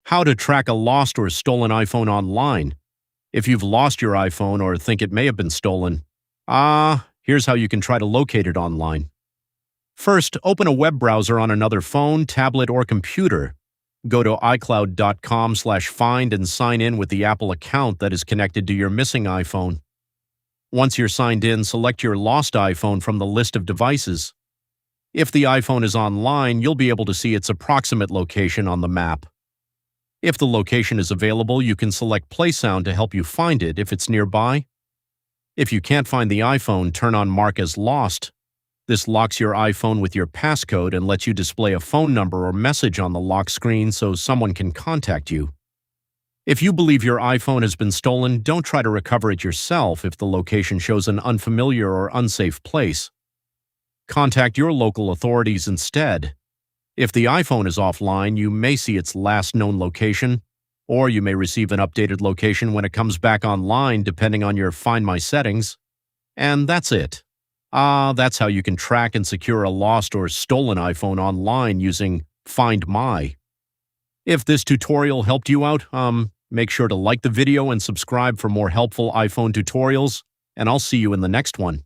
How to track a lost or stolen iPhone online. If you've lost your iPhone or think it may have been stolen, here's how you can try to locate it online. First, open a web browser on another phone, tablet, or computer. Go to iCloud.com/find and sign in with the Apple account that is connected to your missing iPhone. Once you're signed in, select your lost iPhone from the list of devices. If the iPhone is online, you'll be able to see its approximate location on the map. If the location is available, you can select Play Sound to help you find it if it's nearby. If you can't find the iPhone, turn on Mark as Lost. This locks your iPhone with your passcode and lets you display a phone number or message on the lock screen so someone can contact you. If you believe your iPhone has been stolen, don't try to recover it yourself if the location shows an unfamiliar or unsafe place. Contact your local authorities instead. If the iPhone is offline, you may see its last known location, or you may receive an updated location when it comes back online depending on your Find My settings. And that's it. That's how you can track and secure a lost or stolen iPhone online using Find My. If this tutorial helped you out, make sure to like the video and subscribe for more helpful iPhone tutorials, and I'll see you in the next one.